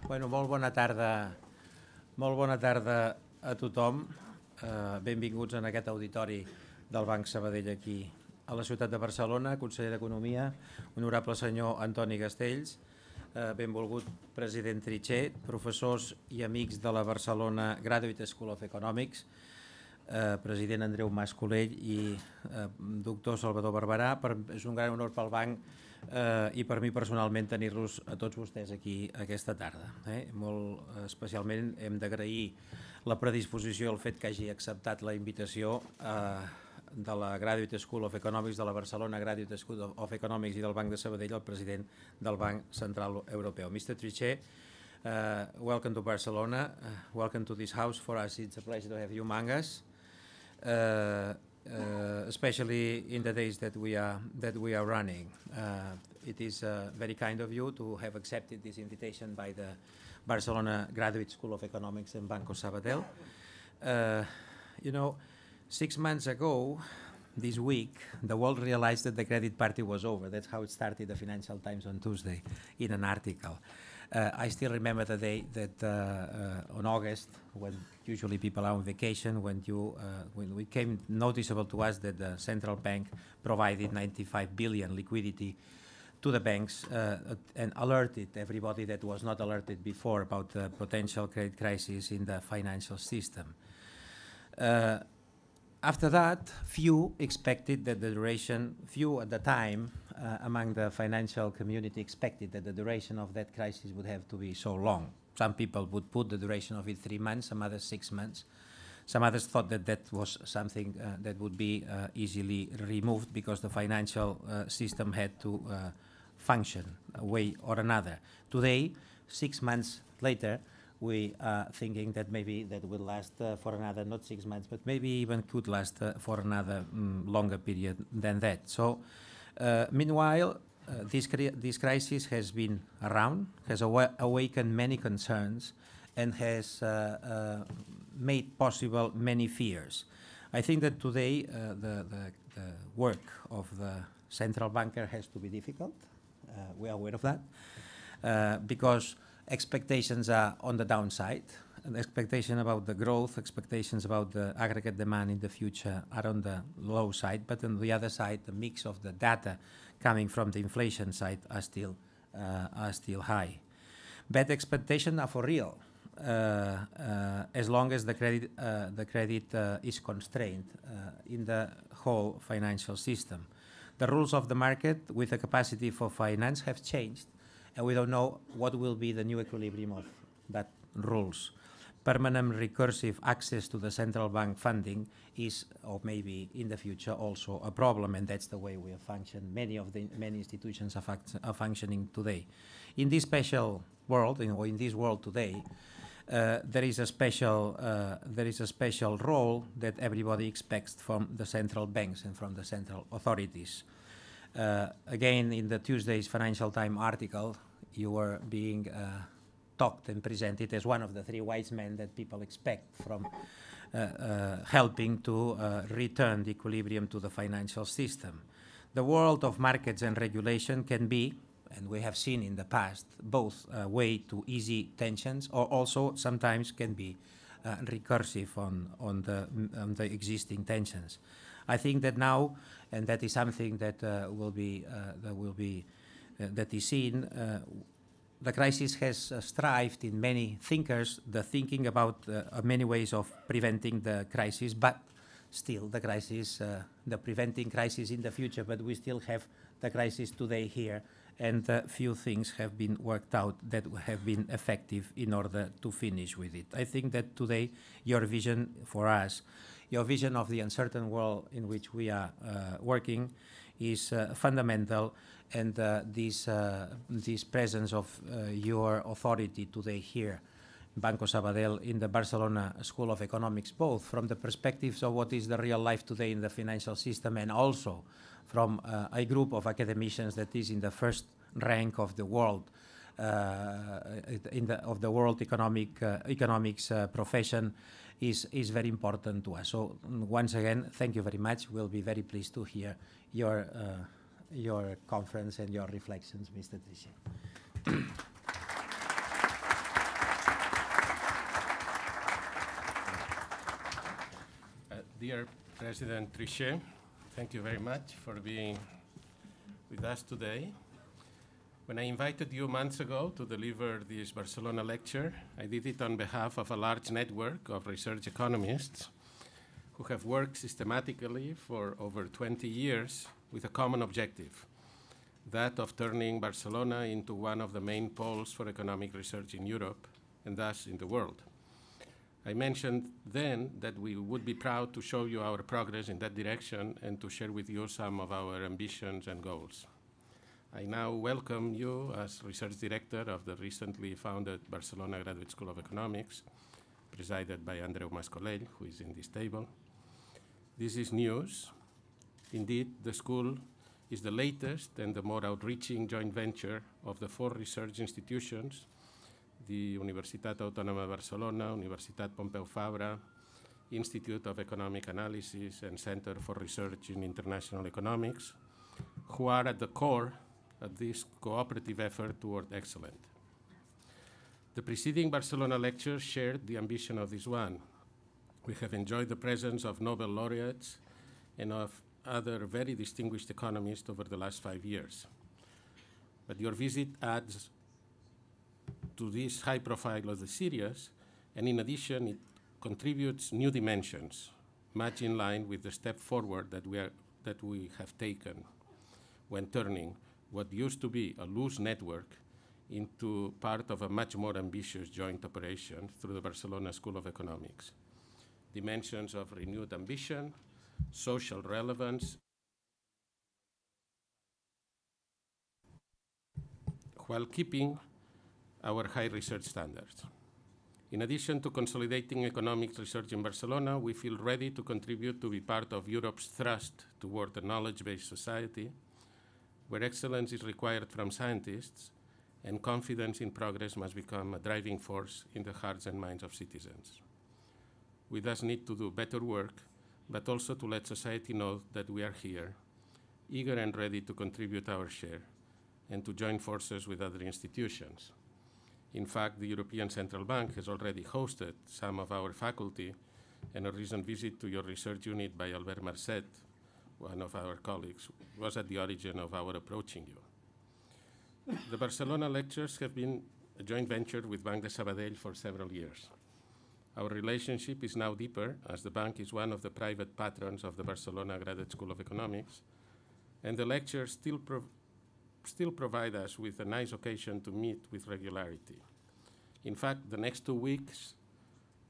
Bueno, molt bona tarda a tothom. Benvinguts en aquest auditori del Banc Sabadell aquí a la ciutat de Barcelona. Conseller d'Economia, honorable senyor Antoni Castells, benvolgut president Trichet, professors i amics de la Barcelona Graduate School of Economics, president Andreu Mas Colell i doctor Salvador Barberà. És un gran honor pel banc i per mi personalment tenir-los a tots vostès aquí aquesta tarda. Molt especialment hem d'agrair la predisposició, el fet que hagi acceptat la invitació de la Graduate School of Economics, de la Barcelona Graduate School of Economics i del Banc de Sabadell, el president del Banc Central Europeu. Mr. Trichet, welcome to Barcelona, welcome to this house. For us it's a pleasure to have you among us. Especially in the days that we are running. It is very kind of you to have accepted this invitation by the Barcelona Graduate School of Economics and Banco Sabadell. 6 months ago, this week, the world realized that the credit party was over. That's how it started the Financial Times on Tuesday in an article. I still remember the day that on August, when usually people are on vacation, when it became noticeable to us that the central bank provided 95 billion liquidity to the banks and alerted everybody that was not alerted before about the potential credit crisis in the financial system. After that, few expected that the duration, few at the time among the financial community expected that the duration of that crisis would have to be so long. Some people would put the duration of it 3 months, some others 6 months. Some others thought that that was something that would be easily removed because the financial system had to function a way or another. Today, 6 months later, we are thinking that maybe that will last for another, not 6 months, but maybe even could last for another longer period than that. So, meanwhile, this crisis has been around, has awakened many concerns, and has made possible many fears. I think that today the work of the central banker has to be difficult. We are aware of that, because expectations are on the downside. The expectation about the growth, expectations about the aggregate demand in the future are on the low side, but on the other side, the mix of the data coming from the inflation side are still high. Bad expectations are for real, as long as the credit is constrained in the whole financial system. The rules of the market with the capacity for finance have changed, and we don't know what will be the new equilibrium of that rules. Permanent recursive access to the central bank funding is, or maybe in the future, also a problem, and that's the way we function. Many institutions are functioning today. In this special world, or in this world today, there is a special role that everybody expects from the central banks and from the central authorities. Again, in the Tuesday's Financial Times article, you were being talked and presented as one of the 3 wise men that people expect from helping to return the equilibrium to the financial system. The world of markets and regulation can be, and we have seen in the past, both a way to easy tensions or also sometimes can be recursive on the existing tensions. I think that now, and that is something that that is seen, the crisis has strived in many thinkers, the thinking about many ways of preventing the crisis, but still the crisis, the preventing crisis in the future, but we still have the crisis today here, and few things have been worked out that have been effective in order to finish with it. I think that today your vision for us, your vision of the uncertain world in which we are working is fundamental, and this presence of your authority today here, Banco Sabadell, in the Barcelona School of Economics, both from the perspectives of what is the real life today in the financial system and also from a group of academicians that is in the first rank of the world, of the world economics profession, is very important to us. So once again, thank you very much. We'll be very pleased to hear your conference and your reflections, Mr. Trichet. Dear President Trichet, thank you very much for being with us today. When I invited you months ago to deliver this Barcelona lecture, I did it on behalf of a large network of research economists who have worked systematically for over 20 years with a common objective, that of turning Barcelona into one of the main poles for economic research in Europe and thus in the world. I mentioned then that we would be proud to show you our progress in that direction and to share with you some of our ambitions and goals. I now welcome you as Research Director of the recently founded Barcelona Graduate School of Economics, presided by Andreu Mascolell, who is in this table. This is news. Indeed, the school is the latest and the more outreaching joint venture of the 4 research institutions, the Universitat Autònoma de Barcelona, Universitat Pompeu Fabra, Institute of Economic Analysis, and Center for Research in International Economics, who are at the core of this cooperative effort toward excellence. The preceding Barcelona lecture shared the ambition of this one. We have enjoyed the presence of Nobel laureates and of other very distinguished economists over the last 5 years. But your visit adds to this high profile of the series, and in addition, it contributes new dimensions, much in line with the step forward that we have taken when turning what used to be a loose network into part of a much more ambitious joint operation through the Barcelona School of Economics. Dimensions of renewed ambition, social relevance, while keeping our high research standards. In addition to consolidating economics research in Barcelona, we feel ready to contribute to be part of Europe's thrust toward a knowledge-based society, where excellence is required from scientists and confidence in progress must become a driving force in the hearts and minds of citizens. We thus need to do better work, but also to let society know that we are here, eager and ready to contribute our share and to join forces with other institutions. In fact, the European Central Bank has already hosted some of our faculty, and a recent visit to your research unit by Albert Marcet, one of our colleagues, was at the origin of our approaching you. The Barcelona lectures have been a joint venture with Banc de Sabadell for several years. Our relationship is now deeper, as the bank is one of the private patrons of the Barcelona Graduate School of Economics, and the lectures still provide us with a nice occasion to meet with regularity. In fact, the next 2 weeks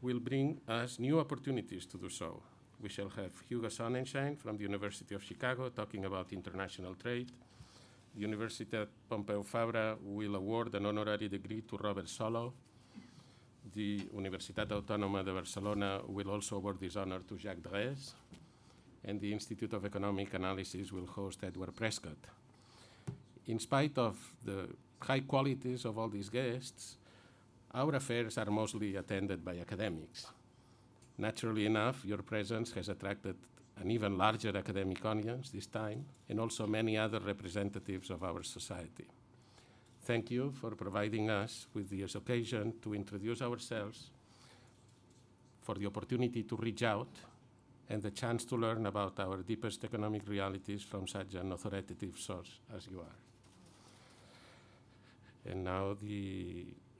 will bring us new opportunities to do so. We shall have Hugo Sonnenschein from the University of Chicago talking about international trade. The Universitat Pompeu Fabra will award an honorary degree to Robert Solow. The Universitat Autònoma de Barcelona will also award this honor to Jacques Drèze, and the Institute of Economic Analysis will host Edward Prescott. In spite of the high qualities of all these guests, our affairs are mostly attended by academics. Naturally enough, your presence has attracted an even larger academic audience this time, and also many other representatives of our society. Thank you for providing us with this occasion to introduce ourselves, for the opportunity to reach out, and the chance to learn about our deepest economic realities from such an authoritative source as you are. And now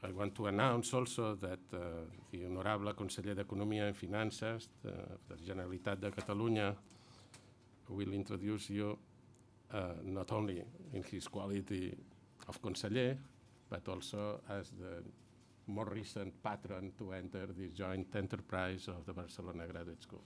I want to announce also that the Honorable Conseller d'Economia and Finances de la Generalitat de Catalunya will introduce you not only in his quality of conseller, but also as the more recent patron to enter the joint enterprise of the Barcelona Graduate School.